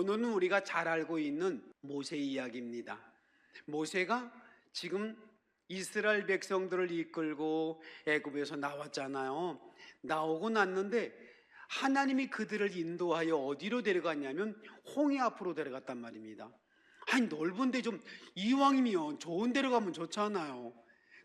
오늘은 우리가 잘 알고 있는 모세 이야기입니다. 모세가 지금 이스라엘 백성들을 이끌고 애굽에서 나왔잖아요. 나오고 났는데 하나님이 그들을 인도하여 어디로 데려갔냐면 홍해 앞으로 데려갔단 말입니다. 아니, 넓은데 좀 이왕이면 좋은 데로 가면 좋잖아요.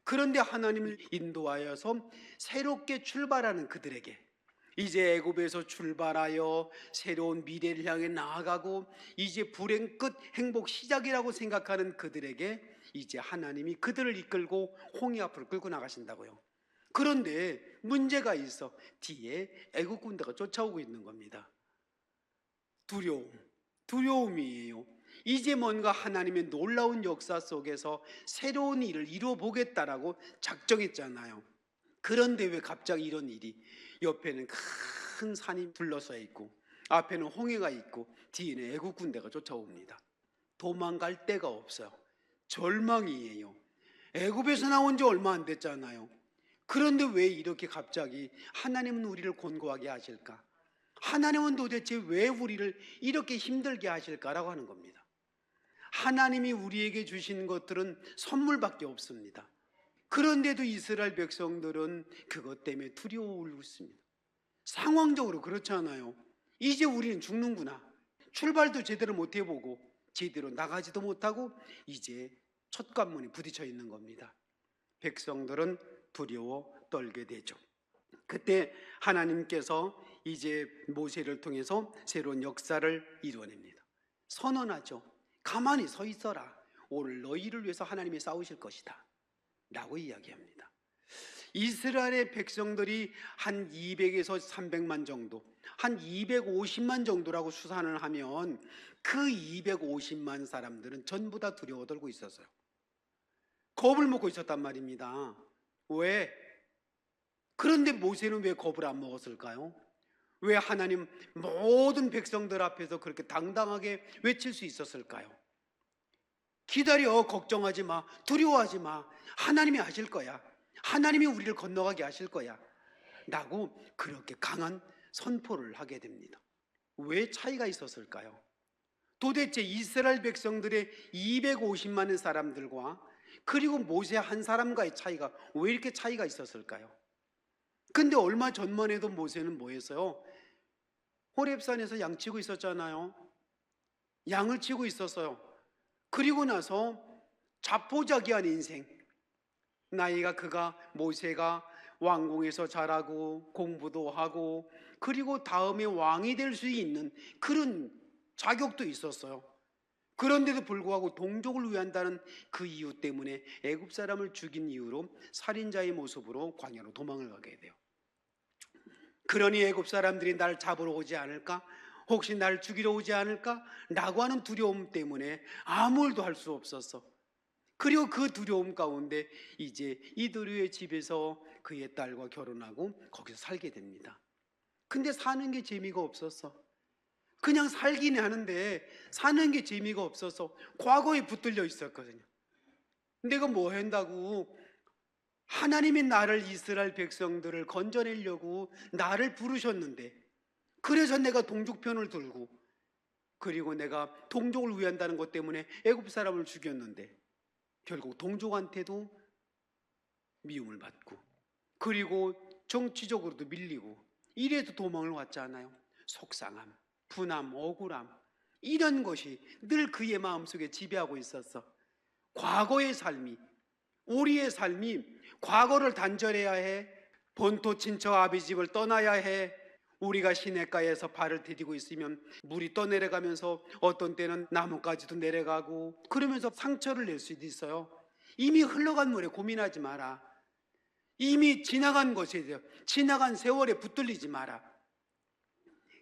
그런데 하나님을 인도하여서 새롭게 출발하는 그들에게, 이제 애굽에서 출발하여 새로운 미래를 향해 나아가고 이제 불행 끝 행복 시작이라고 생각하는 그들에게 이제 하나님이 그들을 이끌고 홍해 앞으로 끌고 나가신다고요. 그런데 문제가 있어. 뒤에 애국 군대가 쫓아오고 있는 겁니다. 두려움이에요. 이제 뭔가 하나님의 놀라운 역사 속에서 새로운 일을 이루어 보겠다라고 작정했잖아요. 그런데 왜 갑자기 이런 일이? 옆에는 큰 산이 둘러싸여 있고 앞에는 홍해가 있고 뒤에는 애국 군대가 쫓아옵니다. 도망갈 데가 없어요. 절망이에요. 애굽에서 나온 지 얼마 안 됐잖아요. 그런데 왜 이렇게 갑자기 하나님은 우리를 곤고하게 하실까? 하나님은 도대체 왜 우리를 이렇게 힘들게 하실까라고 하는 겁니다. 하나님이 우리에게 주신 것들은 선물밖에 없습니다. 그런데도 이스라엘 백성들은 그것 때문에 두려워하고 있습니다. 상황적으로 그렇잖아요. 이제 우리는 죽는구나. 출발도 제대로 못 해보고 제대로 나가지도 못하고 이제 첫 관문에 부딪혀 있는 겁니다. 백성들은 두려워 떨게 되죠. 그때 하나님께서 이제 모세를 통해서 새로운 역사를 이루어냅니다. 선언하죠. 가만히 서 있어라. 오늘 너희를 위해서 하나님이 싸우실 것이다 라고 이야기합니다. 이스라엘의 백성들이 한 200에서 300만 정도, 한 250만 정도라고 수산을 하면 그 250만 사람들은 전부 다 두려워 떨고 있었어요. 겁을 먹고 있었단 말입니다. 왜? 그런데 모세는 왜 겁을 안 먹었을까요? 왜 하나님 모든 백성들 앞에서 그렇게 당당하게 외칠 수 있었을까요? 기다려, 걱정하지 마, 두려워하지 마, 하나님이 하실 거야, 하나님이 우리를 건너가게 하실 거야 라고 그렇게 강한 선포를 하게 됩니다. 왜 차이가 있었을까요? 도대체 이스라엘 백성들의 250만의 사람들과 그리고 모세 한 사람과의 차이가 왜 이렇게 차이가 있었을까요? 근데 얼마 전만 해도 모세는 뭐 했어요? 호렙산에서 양 치고 있었잖아요. 양을 치고 있었어요. 그리고 나서 자포자기한 인생, 그가 모세가 왕궁에서 자라고 공부도 하고 그리고 다음에 왕이 될 수 있는 그런 자격도 있었어요. 그런데도 불구하고 동족을 위한다는 그 이유 때문에 애굽 사람을 죽인 이유로 살인자의 모습으로 광야로 도망을 가게 돼요. 그러니 애굽 사람들이 날 잡으러 오지 않을까? 혹시 날 죽이러 오지 않을까? 라고 하는 두려움 때문에 아무 일도 할 수 없었어. 그리고 그 두려움 가운데 이제 이도류의 집에서 그의 딸과 결혼하고 거기서 살게 됩니다. 근데 사는 게 재미가 없었어. 그냥 살긴 하는데 사는 게 재미가 없어서 과거에 붙들려 있었거든요. 내가 뭐 한다고? 하나님이 나를, 이스라엘 백성들을 건져내려고 나를 부르셨는데, 그래서 내가 동족편을 들고 그리고 내가 동족을 위한다는 것 때문에 애굽 사람을 죽였는데 결국 동족한테도 미움을 받고 그리고 정치적으로도 밀리고 이래도 도망을 왔잖아요. 속상함, 분함, 억울함, 이런 것이 늘 그의 마음속에 지배하고 있었어. 과거의 삶이, 우리의 삶이 과거를 단절해야 해. 본토 친척 아비집을 떠나야 해. 우리가 시냇가에서 발을 디디고 있으면 물이 떠내려가면서 어떤 때는 나뭇가지도 내려가고 그러면서 상처를 낼 수도 있어요. 이미 흘러간 물에 고민하지 마라. 이미 지나간 것에 대해, 지나간 세월에 붙들리지 마라.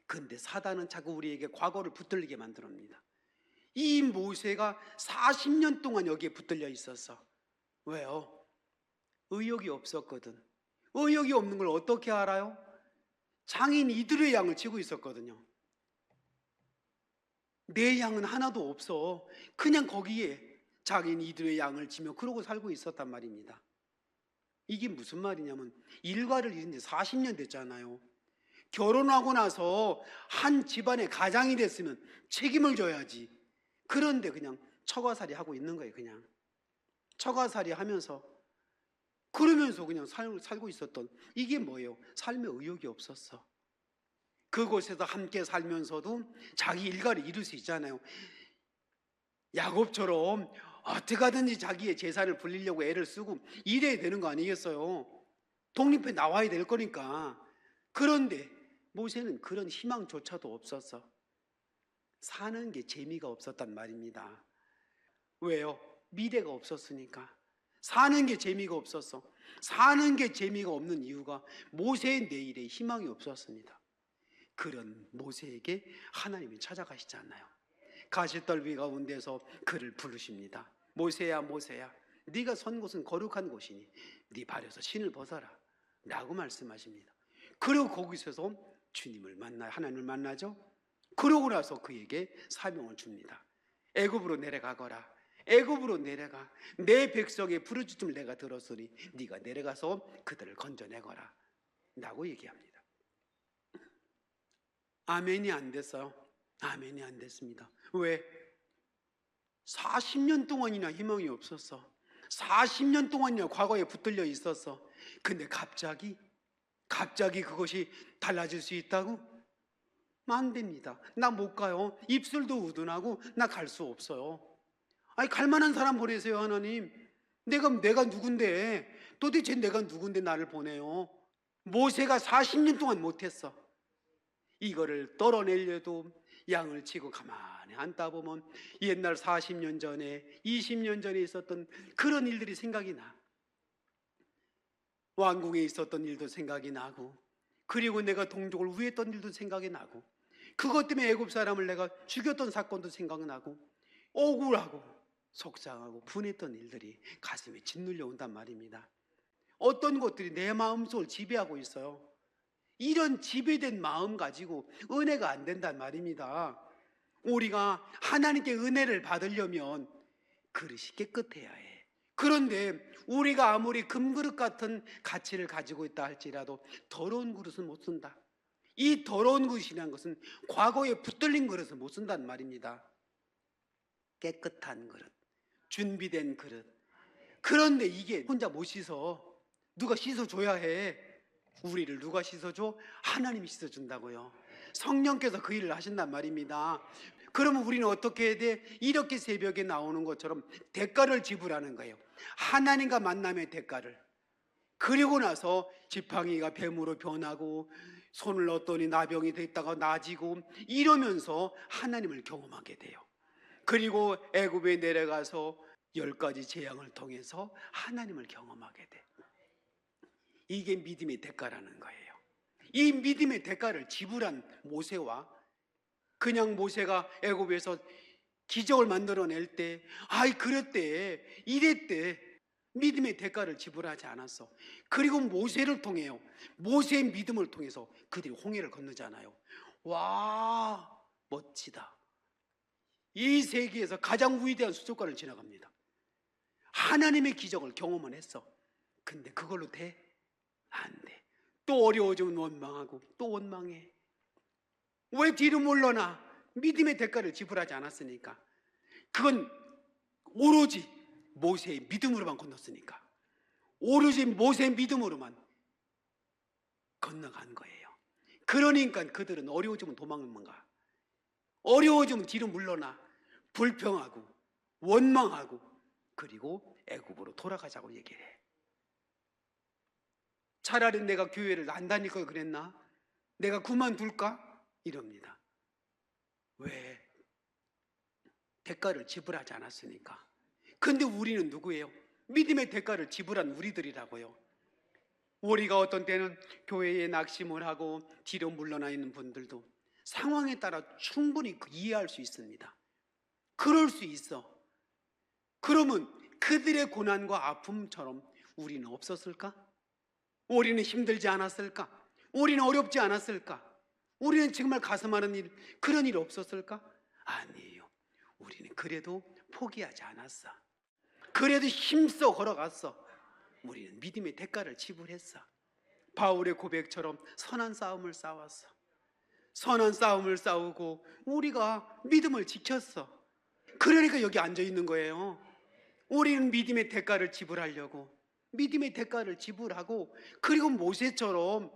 근데 사단은 자꾸 우리에게 과거를 붙들리게 만듭니다. 이 모세가 40년 동안 여기에 붙들려 있었어. 왜요? 의욕이 없었거든. 의욕이 없는 걸 어떻게 알아요? 장인 이들의 양을 치고 있었거든요. 내 양은 하나도 없어. 그냥 거기에 장인 이들의 양을 치며 그러고 살고 있었단 말입니다. 이게 무슨 말이냐면 일과를 잃은 지 40년 됐잖아요. 결혼하고 나서 한 집안의 가장이 됐으면 책임을 져야지. 그런데 그냥 처가살이 하고 있는 거예요. 그냥 처가살이 하면서, 그러면서 그냥 살고 있었던, 이게 뭐예요? 삶의 의욕이 없었어. 그곳에서 함께 살면서도 자기 일가를 이룰 수 있잖아요. 야곱처럼 어떻게 하든지 자기의 재산을 불리려고 애를 쓰고 이래야 되는 거 아니겠어요? 독립해 나와야 될 거니까. 그런데 모세는 그런 희망조차도 없었어. 사는 게 재미가 없었단 말입니다. 왜요? 미래가 없었으니까. 사는 게 재미가 없었어. 사는 게 재미가 없는 이유가 모세의 내일에 희망이 없었습니다. 그런 모세에게 하나님이 찾아가시잖아요. 가시떨비 가운데서 그를 부르십니다. 모세야, 모세야, 네가 선 곳은 거룩한 곳이니 네 발에서 신을 벗어라 라고 말씀하십니다. 그리고 거기서 주님을 만나, 하나님을 만나죠. 그러고 나서 그에게 사명을 줍니다. 애굽으로 내려가거라. 애굽으로 내려가. 내 백성의 부르짖음을 내가 들었으니 네가 내려가서 그들을 건져내거라 라고 얘기합니다. 아멘이 안 됐어요. 아멘이 안 됐습니다. 왜? 40년 동안이나 희망이 없었어. 40년 동안이나 과거에 붙들려 있었어. 근데 갑자기 그것이 달라질 수 있다고? 안 됩니다. 나 못 가요. 입술도 우둔하고 나 갈 수 없어요. 아니, 갈 만한 사람 보내세요, 하나님. 내가 누군데, 도대체 내가 누군데 나를 보내요? 모세가 40년 동안 못했어. 이거를 떨어내려도 양을 치고 가만히 앉다 보면 옛날 40년 전에, 20년 전에 있었던 그런 일들이 생각이 나. 왕궁에 있었던 일도 생각이 나고, 그리고 내가 동족을 위했던 일도 생각이 나고, 그것 때문에 애굽 사람을 내가 죽였던 사건도 생각나고, 억울하고 속상하고 분했던 일들이 가슴에 짓눌려 온단 말입니다. 어떤 것들이 내 마음속을 지배하고 있어요. 이런 지배된 마음 가지고 은혜가 안 된단 말입니다. 우리가 하나님께 은혜를 받으려면 그릇이 깨끗해야 해. 그런데 우리가 아무리 금그릇 같은 가치를 가지고 있다 할지라도 더러운 그릇은 못 쓴다. 이 더러운 그릇이라는 것은 과거에 붙들린 그릇을 못 쓴단 말입니다. 깨끗한 그릇, 준비된 그릇. 그런데 이게 혼자 못 씻어. 누가 씻어줘야 해. 우리를 누가 씻어줘? 하나님이 씻어준다고요. 성령께서 그 일을 하신단 말입니다. 그러면 우리는 어떻게 해야 돼? 이렇게 새벽에 나오는 것처럼 대가를 지불하는 거예요. 하나님과 만남의 대가를. 그리고 나서 지팡이가 뱀으로 변하고 손을 넣었더니 나병이 됐다가 나아지고 이러면서 하나님을 경험하게 돼요. 그리고 애굽에 내려가서 10가지 재앙을 통해서 하나님을 경험하게 돼. 이게 믿음의 대가라는 거예요. 이 믿음의 대가를 지불한 모세와 그냥 모세가 애굽에서 기적을 만들어낼 때, 아이 그랬대, 이랬대, 믿음의 대가를 지불하지 않았어. 그리고 모세를 통해요. 모세의 믿음을 통해서 그들이 홍해를 건너잖아요. 와, 멋지다. 이 세계에서 가장 위대한 수족관을 지나갑니다. 하나님의 기적을 경험은 했어. 근데 그걸로 돼? 안 돼. 또 어려워지면 원망하고 또 원망해. 왜 뒤로 물러나? 믿음의 대가를 지불하지 않았으니까. 그건 오로지 모세의 믿음으로만 건넜으니까. 오로지 모세의 믿음으로만 건너간 거예요. 그러니까 그들은 어려워지면 도망만 가. 어려워지면 뒤로 물러나. 불평하고 원망하고 그리고 애굽으로 돌아가자고 얘기를 해. 차라리 내가 교회를 안 다닐 걸 그랬나? 내가 그만둘까? 이럽니다. 왜? 대가를 지불하지 않았으니까. 근데 우리는 누구예요? 믿음의 대가를 지불한 우리들이라고요. 우리가 어떤 때는 교회에 낙심을 하고 뒤로 물러나 있는 분들도 상황에 따라 충분히 이해할 수 있습니다. 그럴 수 있어. 그러면 그들의 고난과 아픔처럼 우리는 없었을까? 우리는 힘들지 않았을까? 우리는 어렵지 않았을까? 우리는 정말 가슴 아픈 일, 그런 일 없었을까? 아니에요. 우리는 그래도 포기하지 않았어. 그래도 힘써 걸어갔어. 우리는 믿음의 대가를 지불했어. 바울의 고백처럼 선한 싸움을 싸웠어. 선한 싸움을 싸우고 우리가 믿음을 지켰어. 그러니까 여기 앉아 있는 거예요. 우리는 믿음의 대가를 지불하려고, 믿음의 대가를 지불하고, 그리고 모세처럼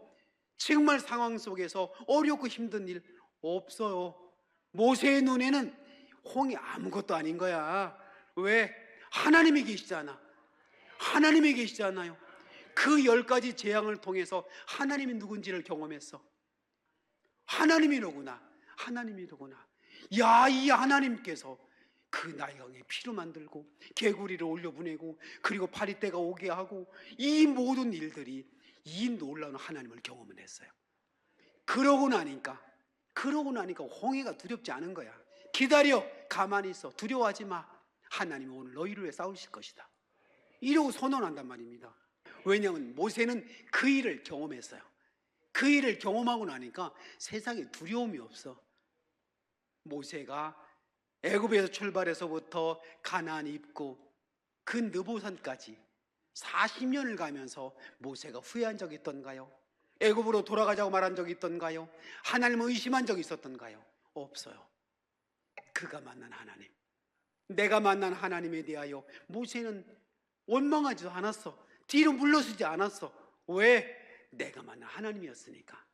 정말 상황 속에서 어렵고 힘든 일 없어요. 모세의 눈에는 홍이 아무것도 아닌 거야. 왜? 하나님이 계시잖아. 하나님이 계시잖아요. 그 10가지 재앙을 통해서 하나님이 누군지를 경험했어. 하나님이로구나. 하나님이로구나. 야, 이 하나님께서 그 나일강에 피로 만들고 개구리를 올려보내고 그리고 파리떼가 오게 하고 이 모든 일들이 이 놀라운 하나님을 경험을 했어요. 그러고 나니까 홍해가 두렵지 않은 거야. 기다려, 가만히 있어, 두려워하지 마. 하나님은 오늘 너희를 위해 싸우실 것이다. 이러고 선언한단 말입니다. 왜냐하면 모세는 그 일을 경험했어요. 그 일을 경험하고 나니까 세상에 두려움이 없어. 모세가 애굽에서 출발해서부터 가나안 입고 그 느보산까지 40년을 가면서 모세가 후회한 적이 있던가요? 애굽으로 돌아가자고 말한 적이 있던가요? 하나님을 의심한 적이 있었던가요? 없어요. 그가 만난 하나님, 내가 만난 하나님에 대하여 모세는 원망하지도 않았어. 뒤로 물러서지 않았어. 왜? 내가 만난 하나님이었으니까.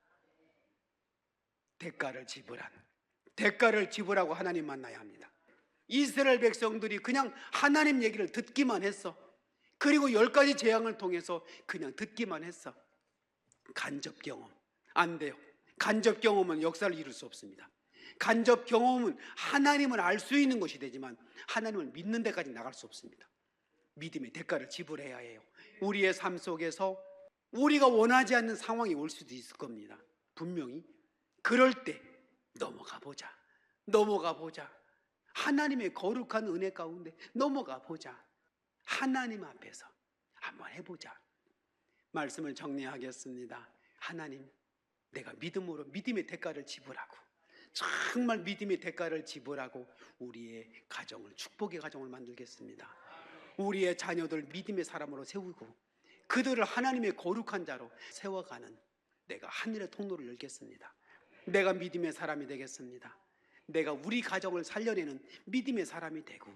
대가를 지불하고 하나님 만나야 합니다. 이스라엘 백성들이 그냥 하나님 얘기를 듣기만 했어. 그리고 10가지 재앙을 통해서 그냥 듣기만 했어. 간접 경험 안 돼요. 간접 경험은 역사를 이룰 수 없습니다. 간접 경험은 하나님을 알 수 있는 것이 되지만 하나님을 믿는 데까지 나갈 수 없습니다. 믿음의 대가를 지불해야 해요. 우리의 삶 속에서 우리가 원하지 않는 상황이 올 수도 있을 겁니다. 분명히. 그럴 때 넘어가 보자. 하나님의 거룩한 은혜 가운데 넘어가 보자. 하나님 앞에서 한번 해보자. 말씀을 정리하겠습니다. 하나님, 내가 믿음으로 믿음의 대가를 지불하고, 정말 믿음의 대가를 지불하고 우리의 가정을, 축복의 가정을 만들겠습니다. 우리의 자녀들 믿음의 사람으로 세우고 그들을 하나님의 거룩한 자로 세워가는 내가 하늘의 통로를 열겠습니다. 내가 믿음의 사람이 되겠습니다. 내가 우리 가정을 살려내는 믿음의 사람이 되고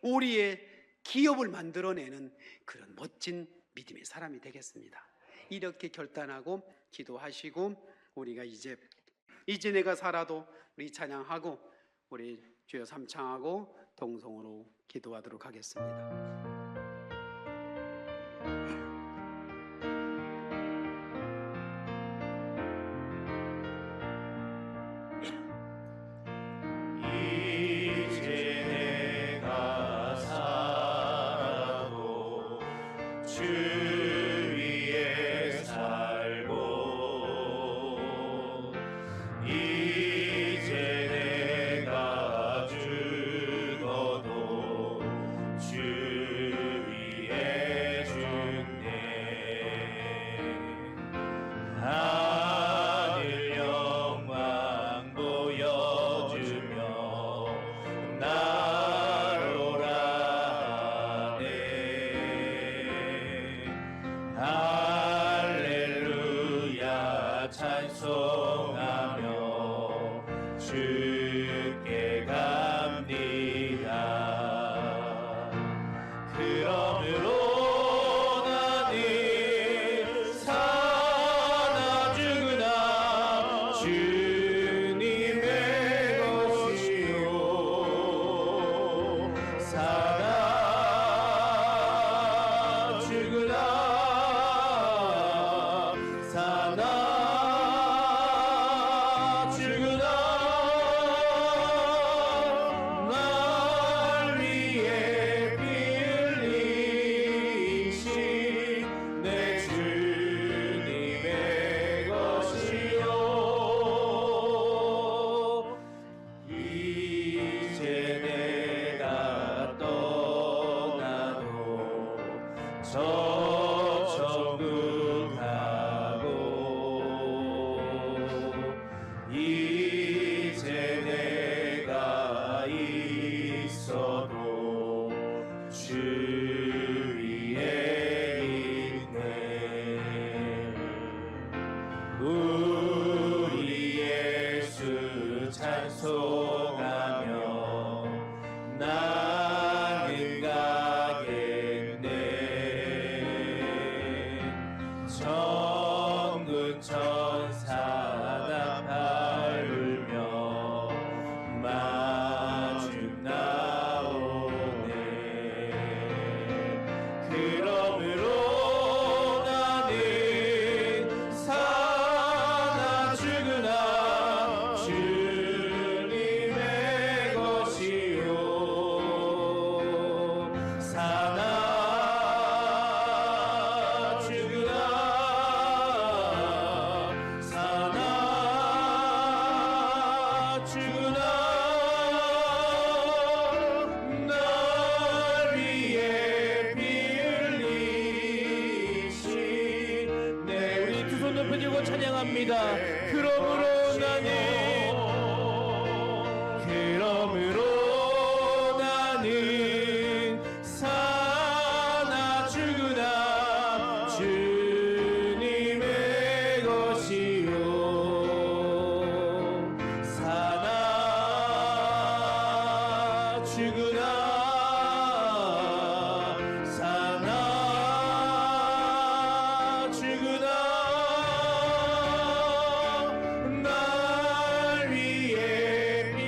우리의 기업을 만들어내는 그런 멋진 믿음의 사람이 되겠습니다. 이렇게 결단하고 기도하시고 우리가 이제 내가 살아도 우리 찬양하고 우리 주여 삼창하고 동성으로 기도하도록 하겠습니다. 고백합니다. 그러므로 나는 사나 죽으나 주님의 것이요 사나 죽으나 날 위해 피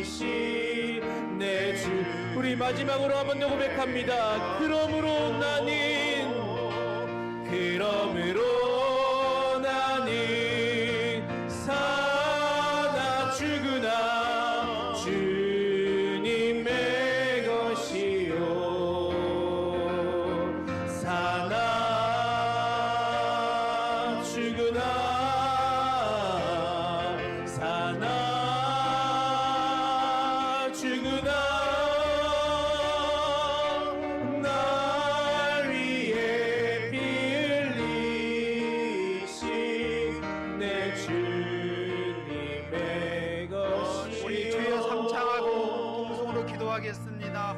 흘리신 내 주. 우리 마지막으로 한 번 더 고백합니다. 그러므로 나는 사나 죽으나 주님의 것이요 사나 죽으나 날 위해 피 흘리신 내 주님의 것이요. 우리 주여 삼창하고 동성으로 기도하겠습니다.